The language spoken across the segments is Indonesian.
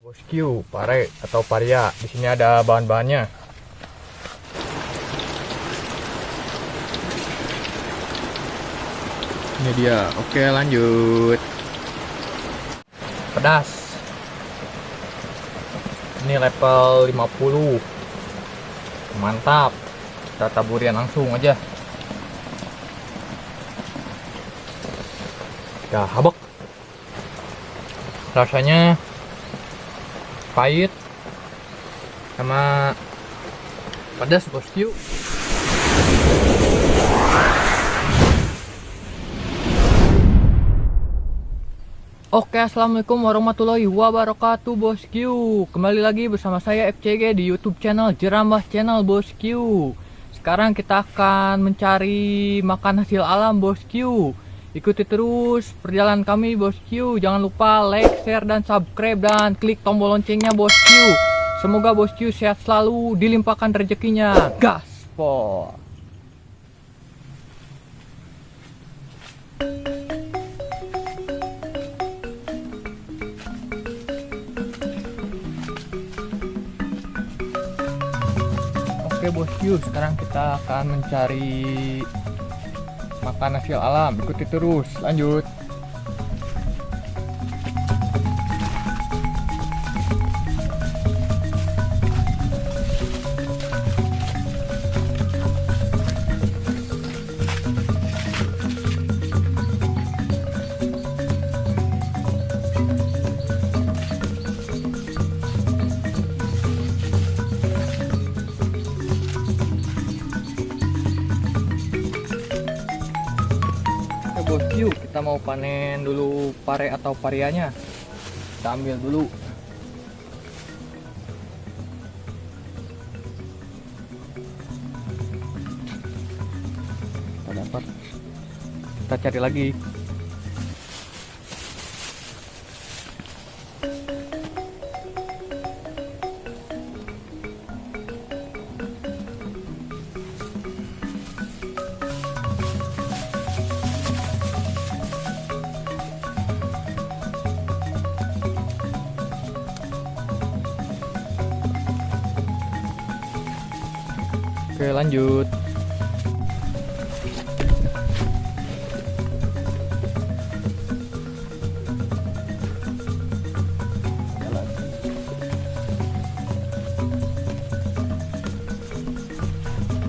Bosku, pare atau paria. Di sini ada bahan-bahannya. Ini dia. Oke, lanjut. Pedas. Ini level 50. Mantap. Kita taburin langsung aja. Kita habek. Rasanya pahit sama pedas, bosku. Oke, assalamualaikum warahmatullahi wabarakatuh, bosku. Kembali lagi bersama saya FCG di YouTube channel Jerambah Channel, bosku. Sekarang kita akan mencari makan hasil alam, bosku. Ikuti terus perjalanan kami, bosku. Jangan lupa like, share, dan subscribe, dan klik tombol loncengnya, bosku. Semoga bosku sehat selalu, dilimpahkan rezekinya. Gaspol. Oke, bosku, sekarang kita akan mencari makan hasil alam. Ikuti terus, lanjut. Bosku, kita mau panen dulu pare atau parianya. Kita ambil dulu. Kita dapat. Kita cari lagi. Oke, lanjut.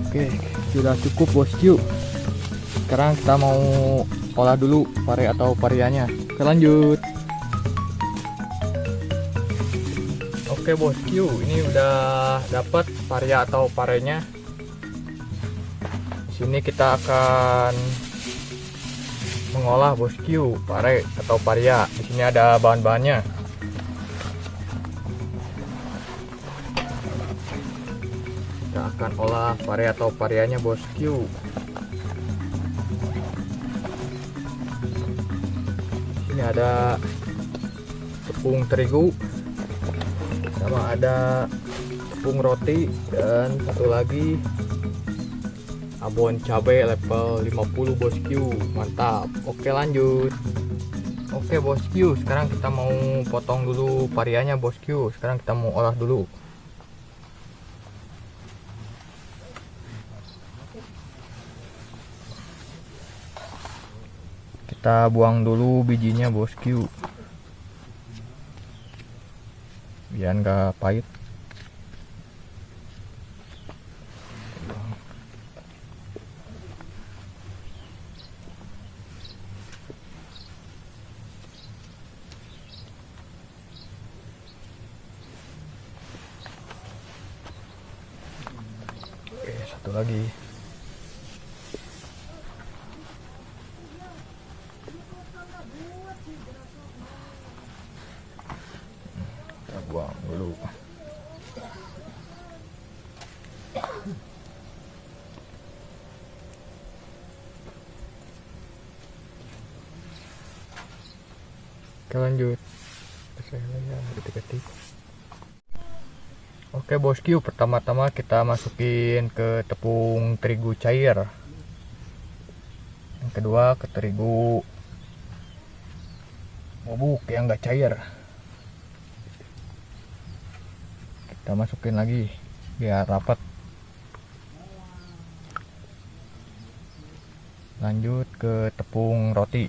Oke, sudah cukup, bosku. Sekarang kita mau olah dulu pare atau parianya. Oke, lanjut. Oke, bosku, ini udah dapat paria atau parenya. Sini kita akan mengolah, bosku, pare atau paria. Di sini ada bahan-bahannya. Kita akan olah pare atau parianya, bosku. Ini ada tepung terigu, sama ada tepung roti, dan satu lagi abon cabai level 50, bosku. Mantap. Oke, lanjut. Oke, bosku, sekarang kita mau potong dulu parianya, bosku. Sekarang kita mau olah dulu. Kita buang dulu bijinya, bosku, biar nggak pahit. Oke, satu lagi. Kita buang dulu. Oke, lanjut. Saya ketik-ketik. Oke, bosku, pertama-tama kita masukin ke tepung terigu cair. Yang kedua ke terigu bubuk yang enggak cair. Kita masukin lagi biar rapat. Lanjut ke tepung roti.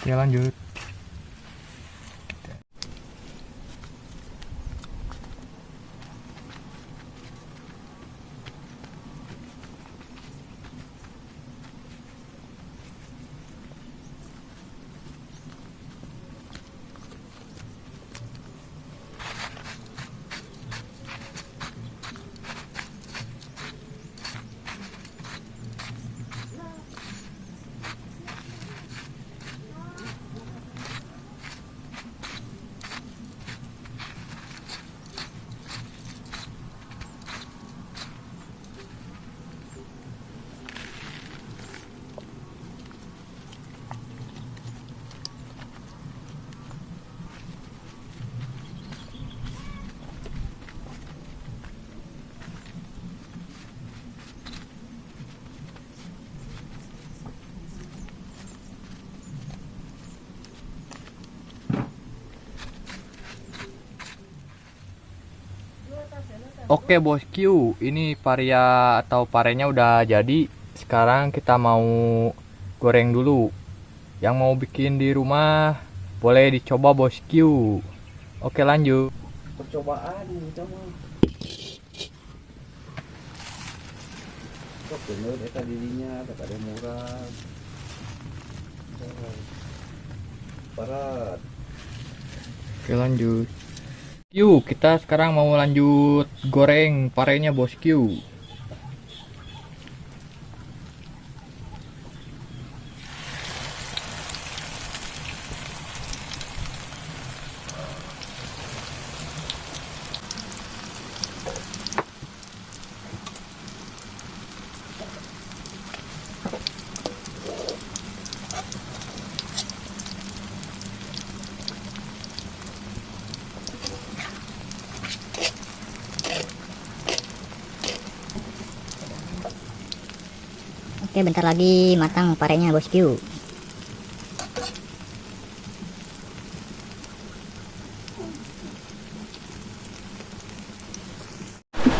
Oke, lanjut. Oke bosku, ini paria atau parenya udah jadi. Sekarang kita mau goreng dulu. Yang mau bikin di rumah boleh dicoba bosku. Oke, lanjut. Percobaan kita mah. Kok bener eta dirinya tak ada murah. Parat. Oke, lanjut. Yuk, kita sekarang mau lanjut goreng parenya bosku. Oke, bentar lagi matang parenya bosku.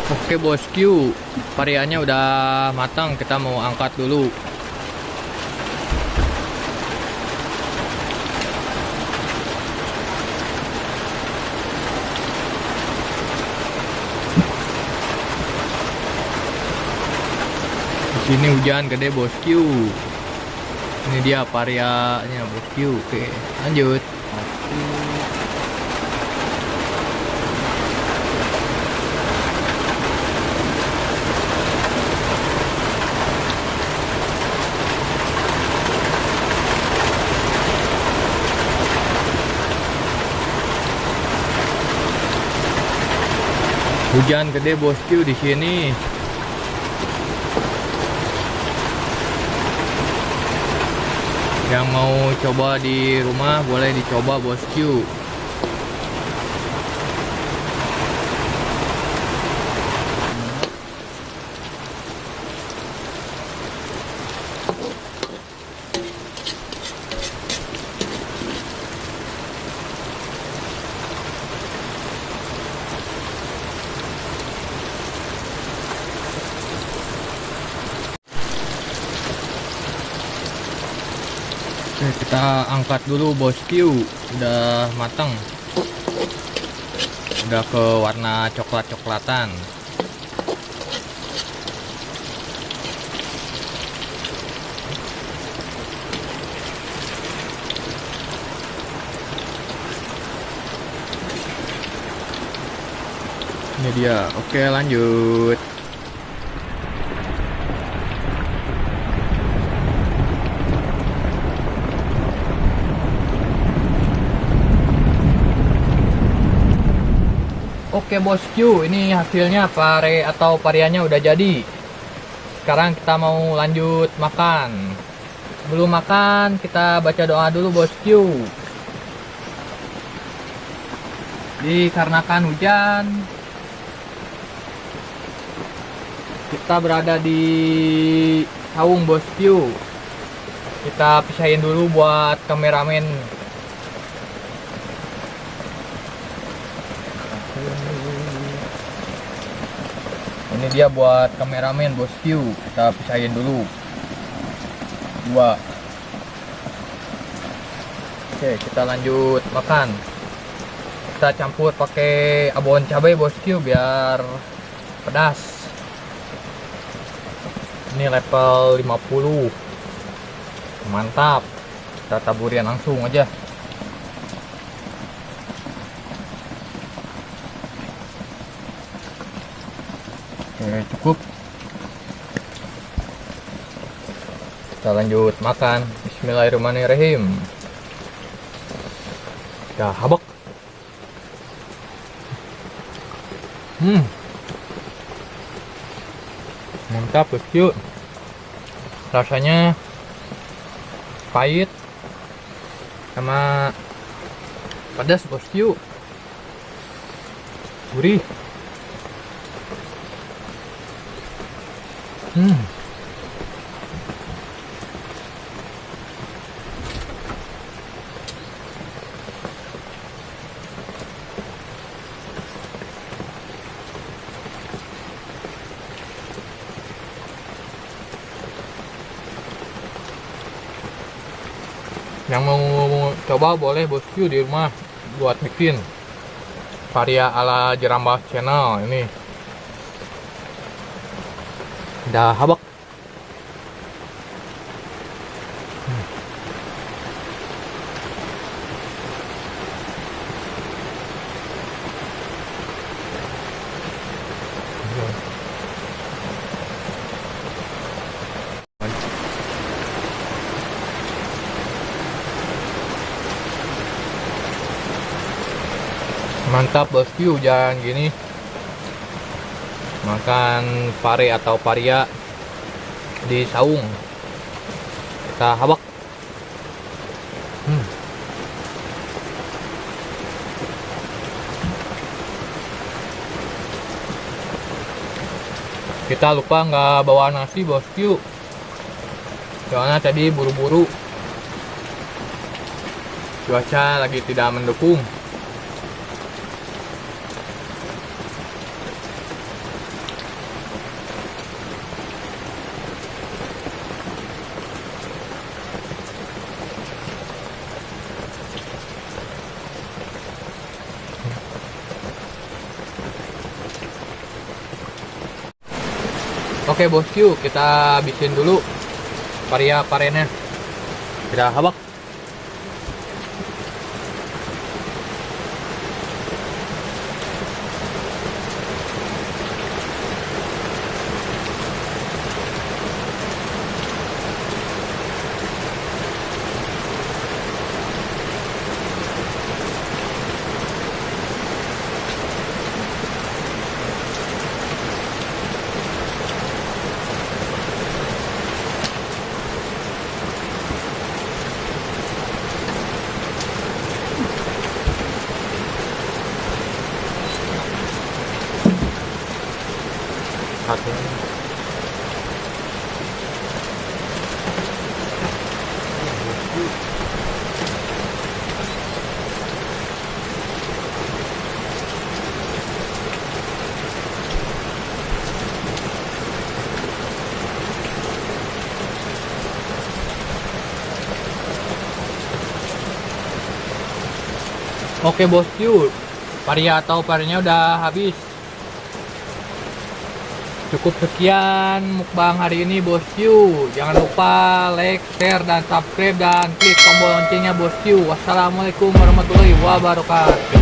Oke bosku, pareanya udah matang, kita mau angkat dulu. Di sini hujan gede bosku. Ini dia pareanya bosku. Oke, lanjut. Hujan gede bosku di sini. Yang mau coba di rumah boleh dicoba bosku. Oke, kita angkat dulu bosku. Udah matang. Udah ke warna coklat-coklatan. Ini dia. Oke, lanjut. Oke bosku, ini hasilnya pare atau pareanya udah jadi. Sekarang kita mau lanjut makan. Sebelum makan kita baca doa dulu bosku. Dikarenakan hujan, kita berada di saung bosku. Kita pisahin dulu buat kameramen. Ini dia buat kameramen bosku. Kita pisahin dulu. Dua. Oke, kita lanjut makan. Kita campur pakai abon cabai bosku biar pedas. Ini level 50. Mantap. Kita taburin langsung aja. Oke, cukup. Kita lanjut makan. Bismillahirrahmanirrahim. Kita habak. Mantap bosku. Rasanya pahit sama pedas bosku. Gurih. Yang mau coba boleh bosku di rumah buat bikin varia ala Jerambah Channel ini. Udah habak. Mantap bosku, hujan gini makan pare atau paria di saung. Kita habak. Kita lupa nggak bawa nasi bosku, soalnya tadi buru-buru, cuaca lagi tidak mendukung. Oke bosku, kita habisin dulu paria parenya. Kita habak. Satu. Oke bosku, paria atau parinya udah habis. Cukup sekian mukbang hari ini bosku. Jangan lupa like, share, dan subscribe, dan klik tombol loncengnya bosku. Wassalamualaikum warahmatullahi wabarakatuh.